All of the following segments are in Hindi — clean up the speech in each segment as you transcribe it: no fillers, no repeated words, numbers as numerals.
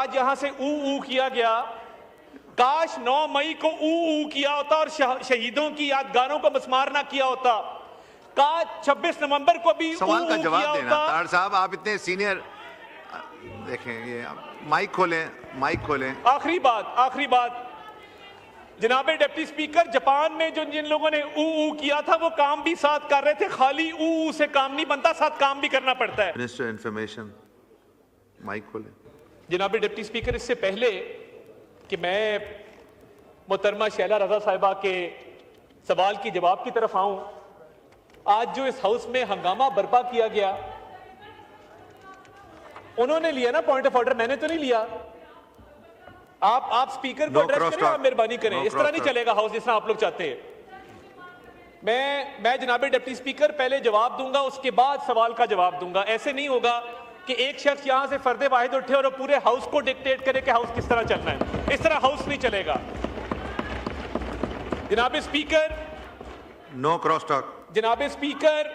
आज यहां से ऊ किया गया, काश 9 मई को ऊ किया होता और शहीदों की यादगारों को मस्मार ना किया होता। काश 26 नवंबर को भी सवाल का जवाब किया देना। होता। तार साहब आप इतने सीनियर, देखें ये माइक खोलें। आखिरी बात जनाबे डिप्टी स्पीकर, जापान में जिन लोगों ने ऊ किया था वो काम भी साथ कर रहे थे। खाली ऊ से काम नहीं बनता, साथ काम भी करना पड़ता है। मिनिस्टर इंफॉर्मेशन, माइक खोलें। जनाबे डिप्टी स्पीकर, इससे पहले कि मैं मोहतरमा शैला रजा साहिबा के सवाल की जवाब की तरफ आऊं, आज जो इस हाउस में हंगामा बर्पा किया गया, उन्होंने लिया ना पॉइंट ऑफ ऑर्डर, मैंने तो नहीं लिया। आप स्पीकर को एड्रेस करें, आप मेहरबानी करें। इस तरह नहीं चलेगा हाउस जिस तरह आप लोग चाहते हैं। मैं जनाबे डिप्टी स्पीकर पहले जवाब दूंगा, उसके बाद सवाल का जवाब दूंगा। ऐसे नहीं होगा कि एक शख्स यहां से फर्दे वाहिद उठे और पूरे हाउस को डिक्टेट करे कि हाउस किस तरह चलना है। इस तरह हाउस नहीं चलेगा। जनाबे स्पीकर, नो क्रॉस टॉक। जनाबे स्पीकर,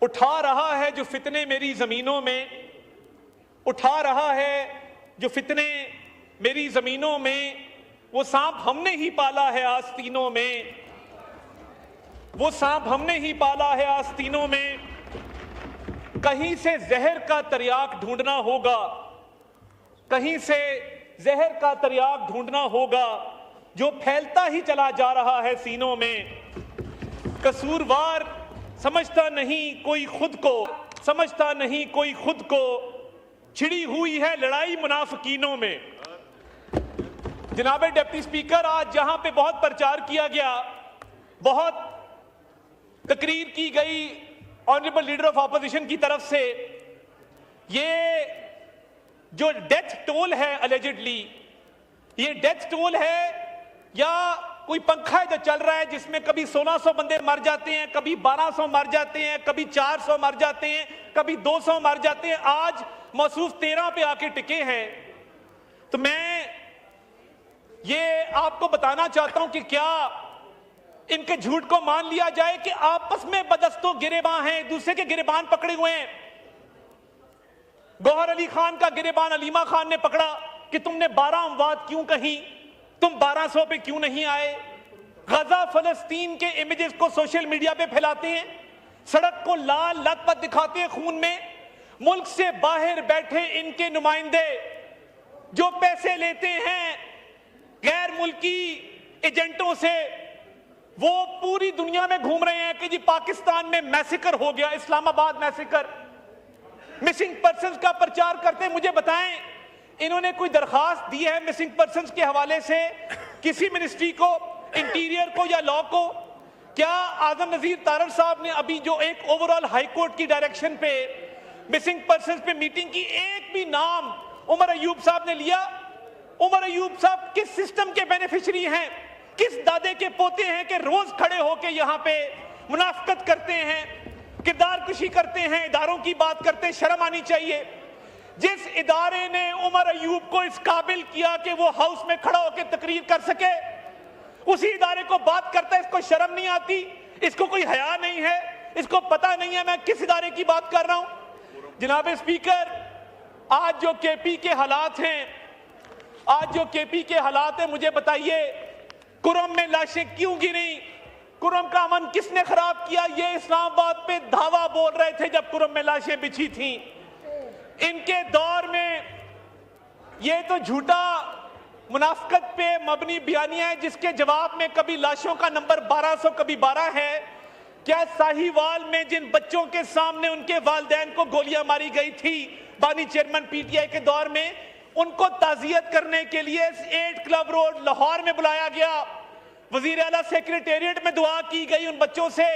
उठा रहा है जो फितने मेरी जमीनों में, उठा रहा है जो फितने मेरी जमीनों में, वो सांप हमने ही पाला है आस्तीनों में, वो सांप हमने ही पाला है आस्तीनों में। कहीं से जहर का तरियाक ढूंढना होगा, कहीं से जहर का तरियाक ढूंढना होगा, जो फैलता ही चला जा रहा है सीनों में। कसूरवार समझता नहीं कोई खुद को, समझता नहीं कोई खुद को, छिड़ी हुई है लड़ाई मुनाफिकीनों में। जनाबे डिप्टी स्पीकर, आज जहां पे बहुत प्रचार किया गया, बहुत तकरीर की गई ऑनरेबल लीडर ऑफ ऑपोजिशन की तरफ से, ये जो डेथ टोल है अलेजिडली, ये डेथ टोल है या कोई पंखा है जो चल रहा है जिसमें कभी 1600 बंदे मर जाते हैं, कभी 1200 मर जाते हैं, कभी 400 मर जाते हैं, कभी 200 मर जाते हैं। आज मौसूफ 13 पे आके टिके हैं। तो मैं ये आपको बताना चाहता हूं कि क्या इनके झूठ को मान लिया जाए कि आपस में बदस्तों गिरेबान हैं, दूसरे के गिरेबान पकड़े हुए हैं। गौहर अली खान का गिरेबान अलीमा खान ने पकड़ा कि तुमने 12 अमवात क्यों कही, तुम 1200 पे क्यों नहीं आए। गजा फलस्तीन के इमेजेस को सोशल मीडिया पे फैलाते हैं, सड़क को लाल लथपथ दिखाते हैं खून में। मुल्क से बाहर बैठे इनके नुमाइंदे जो पैसे लेते हैं गैर मुल्की एजेंटों से, वो पूरी दुनिया में घूम रहे हैं कि जी पाकिस्तान में मैसेकर हो गया, इस्लामाबाद मैसेकर। मिसिंग पर्संस का प्रचार करते, मुझे बताएं इन्होंने कोई दरखास्त दी है मिसिंग पर्संस के हवाले से किसी मिनिस्ट्री को, इंटीरियर को या लॉ को? क्या आजम नजीर तारड़ साहब ने अभी जो एक ओवरऑल हाई कोर्ट की डायरेक्शन पे मिसिंग पर्संस पे मीटिंग की, एक भी नाम उमर अयूब साहब ने लिया? उमर अयूब साहब किस सिस्टम के बेनिफिशियरी हैं, किस दादे के पोते हैं कि रोज खड़े होके यहाँ पे मुनाफकत करते हैं, किरदार कुशी करते हैं, इदारों की बात करते हैं? शर्म आनी चाहिए। जिस इदारे ने उमर अयूब को इस काबिल किया कि वो हाउस में खड़ा होकर तकरीर कर सके, उसी इदारे को बात करता है, इसको शर्म नहीं आती, इसको कोई हया नहीं है, इसको पता नहीं है मैं किस इदारे की बात कर रहा हूं। जनाब स्पीकर, आज जो केपी के हालात हैं, आज जो केपी के हालात हैं, मुझे बताइए कुरम में लाशें क्यों गिरी? कुरम का अमन किसने खराब किया? ये इस्लामाबाद पे धावा बोल रहे थे जब कुरम में लाशें बिछी थी। इनके दौर में ये तो झूठा मुनाफकत पे मबनी बयानियां है जिसके जवाब में कभी लाशों का नंबर 1200 कभी 12 है। क्या साहिवाल में जिन बच्चों के सामने उनके वालिदैन को गोलियां मारी गई थी बानी चेयरमैन पीटीआई के दौर में, उनको ताजियत करने के लिए 8 क्लब रोड लाहौर में बुलाया गया, वजीर आला सेक्रेटेरिएट में दुआ की गई उन बच्चों से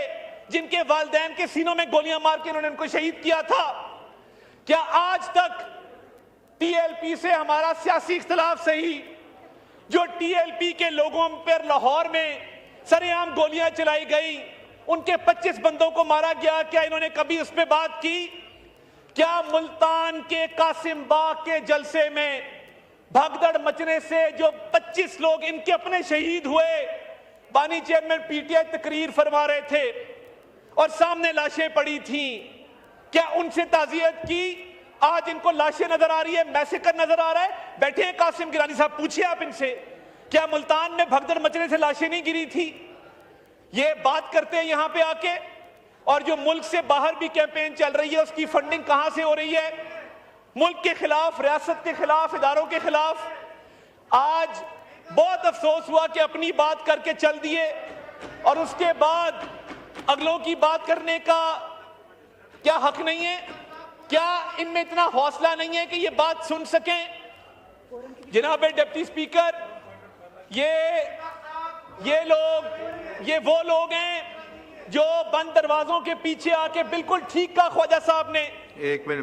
जिनके वालिदैन के सीनों में गोलियां मार के उन्होंने उनको शहीद किया था। क्या आज तक टीएलपी से हमारा सियासी इख्तिलाफ सही, जो टीएलपी के लोगों पर लाहौर में सरेआम गोलियां चलाई गई, उनके 25 बंदों को मारा गया, क्या इन्होंने कभी उस पर बात की? क्या मुल्तान के कासिम बाग के जलसे में भगदड़ मचने से जो 25 लोग इनके अपने शहीद हुए, बानी चेयरमैन पीटीआई तकरीर फरमा रहे थे और सामने लाशें पड़ी थी, क्या उनसे ताजियत की? आज इनको लाशें नजर आ रही है, मैसेकर नजर आ रहा है। बैठे हैं कासिम गिलानी साहब, पूछिए आप इनसे, क्या मुल्तान में भगदड़ मचने से लाशें नहीं गिरी थी? ये बात करते हैं यहां पे आके। और जो मुल्क से बाहर भी कैंपेन चल रही है, उसकी फंडिंग कहां से हो रही है? मुल्क के खिलाफ, रियासत के खिलाफ, इदारों के खिलाफ। आज बहुत अफसोस हुआ कि अपनी बात करके चल दिए और उसके बाद अगलों की बात करने का क्या हक नहीं है? क्या इनमें इतना हौसला नहीं है कि ये बात सुन सकें? जनाब डिप्टी स्पीकर, ये वो लोग हैं जो बंद दरवाजों के पीछे आके, बिल्कुल ठीक कहा ख्वाजा साहब ने, एक मिनट